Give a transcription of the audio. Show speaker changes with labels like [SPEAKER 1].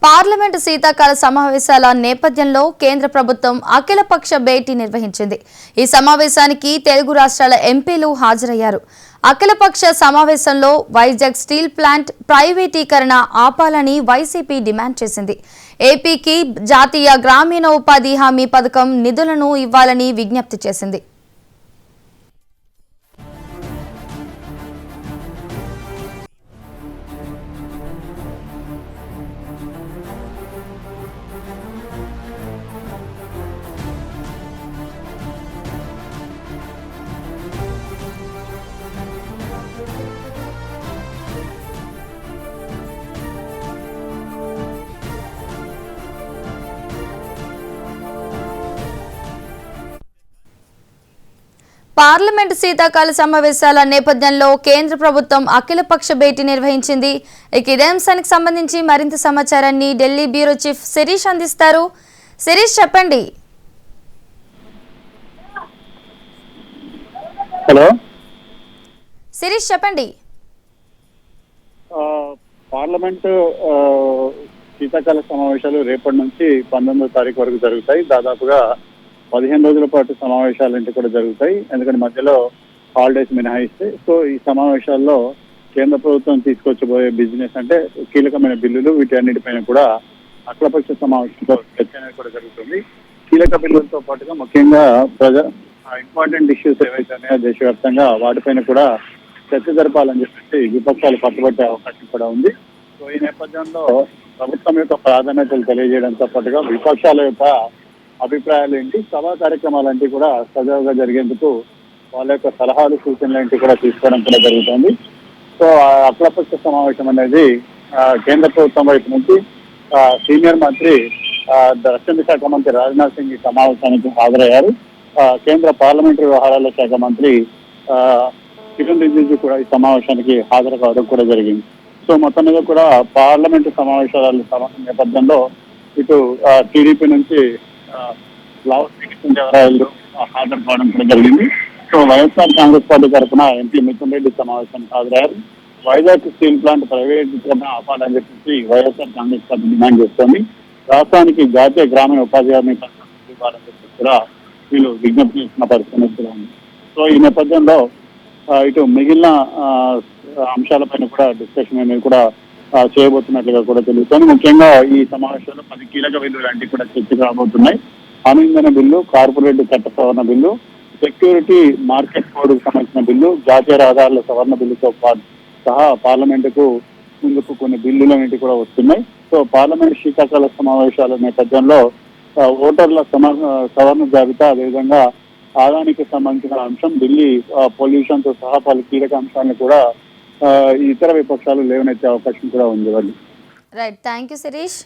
[SPEAKER 1] Parliament శీతాకాల సమావేశాల నేపథ్యంలో కేంద్ర ప్రభుత్వం అఖిలపక్ష భేటీ నిర్వహించింది. ఈ సమావేశానికి తెలుగు రాష్ట్రాల ఎంపీలు హాజరయ్యారు. అఖిలపక్ష సమావేశంలో వైజాగ్ స్టీల్ ప్లాంట్ ప్రైవేటీకరణ ఆపాలని వైసీపీ డిమాండ్ చేసింది. ఏపీకి జాతీయ గ్రామీణ ఉపాధి హామీ పథకం నిధులను ఇవ్వాలని విజ్ఞప్తి చేసింది. పార్లమెంటు శీతాకాల సమావేశాల నేపథ్యంలో కేంద్ర ప్రభుత్వం అఖిలపక్ష భేటీ నిర్వహించింది. ఇదే అంశానికి సంబంధించి మరింత సమాచారాన్ని ఢిల్లీ బ్యూరో చీఫ్ శిరీష్ అందిస్తారు. శిరీష్ చెప్పండి.
[SPEAKER 2] హలో
[SPEAKER 1] శిరీష్ చెప్పండి.
[SPEAKER 2] పార్లమెంటు శీతాకాల సమావేశాలు రేపటి నుంచి 19వ తారీఖు వరకు జరుగుతాయి. దాదాపుగా 15 రోజుల పాటు సమావేశాలు కూడా జరుగుతాయి. ఎందుకంటే మధ్యలో హాలిడేస్ మినహాయిస్తే. సో ఈ సమావేశాల్లో కేంద్ర ప్రభుత్వం తీసుకొచ్చబోయే బిజినెస్ అంటే కీలకమైన బిల్లులు వీటి అన్నిటిపైన కూడా అఖిలపక్ష సమావేశంలో చర్చ అనేది కూడా జరుగుతుంది. కీలక బిల్లులతో పాటుగా ముఖ్యంగా ఇంపార్టెంట్ ఇష్యూస్ ఏవైతే ఉన్నాయో దేశవ్యాప్తంగా వాటిపైన కూడా చర్చ జరపాలని చెప్పేసి విపక్షాలు పట్టుబట్టే అవకాశం కూడా ఉంది. సో ఈ నేపథ్యంలో ప్రభుత్వం యొక్క ప్రాధాన్యతలు తెలియజేయడంతో పాటుగా విపక్షాల యొక్క అభిప్రాయాలు ఏంటి, సభా కార్యక్రమాలంటే కూడా సజావుగా జరిగేందుకు వాళ్ళ యొక్క సలహాలు సూచనలు కూడా తీసుకోవడం కూడా జరుగుతుంది. సో అఖిలపక్ష సమావేశం అనేది కేంద్ర ప్రభుత్వం వైపు నుంచి సీనియర్ మంత్రి రక్షణ శాఖ మంత్రి రాజ్నాథ్ సింగ్ ఈ సమావేశానికి హాజరయ్యారు. కేంద్ర పార్లమెంటరీ వ్యవహారాల శాఖ మంత్రి కిరణ్ రిజిజు కూడా ఈ సమావేశానికి హాజరు కావడం కూడా జరిగింది. సో మొత్తం మీద కూడా పార్లమెంటు సమావేశాల నేపథ్యంలో ఇటు టీడీపీ నుంచి లావు శ్రీకృష్ణదేవరాయలు హాజరు కావడం కూడా జరిగింది. సో వైఎస్ఆర్ కాంగ్రెస్ పార్టీ తరఫున ఎంపీ మిథున్ రెడ్డి సమావేశానికి హాజరయ్యారు. వైజాగ్ స్టీల్ ప్లాంట్ ప్రైవేటీకరణ ఆపాలని చెప్పేసి వైఎస్ఆర్ కాంగ్రెస్ పార్టీ డిమాండ్ చేస్తోంది. రాష్ట్రానికి జాతీయ గ్రామీణ ఉపాధి హామీ పథకం ఇవ్వాలని చెప్పేసి కూడా వీళ్ళు విజ్ఞప్తి చేస్తున్న పరిస్థితి కూడా ఉంది. సో ఈ నేపథ్యంలో ఇటు మిగిలిన అంశాలపైన కూడా డిస్కషన్ అనేది కూడా చేయబోతున్నట్లుగా కూడా తెలుస్తుంది. ముఖ్యంగా ఈ సమావేశంలో 10 కీలక బిల్లులు లాంటివి కూడా చర్చకు రాబోతున్నాయి. హామీ ఇంధన బిల్లు, కార్పొరేట్ చట్ట సవరణ బిల్లు, సెక్యూరిటీ మార్కెట్ కోడ్కు సంబంధించిన బిల్లు, జాతీయ రహదారుల సవరణ బిల్లుతో సహా పార్లమెంటుకు ముందుకు కొన్ని బిల్లులన్నిటి కూడా వస్తున్నాయి. సో పార్లమెంట్ శీతాకాల సమావేశాల నేపథ్యంలో ఓటర్ల సవరణ జాబితా, అదేవిధంగా ఆదానికి సంబంధించిన అంశం, ఢిల్లీ పొల్యూషన్ తో సహా పలు కీలక అంశాలను కూడా ఇతర విపక్షాలు లేవనెత్తే అవకాశం కూడా ఉంది. వాళ్ళు
[SPEAKER 1] రైట్. Thank you Sirish.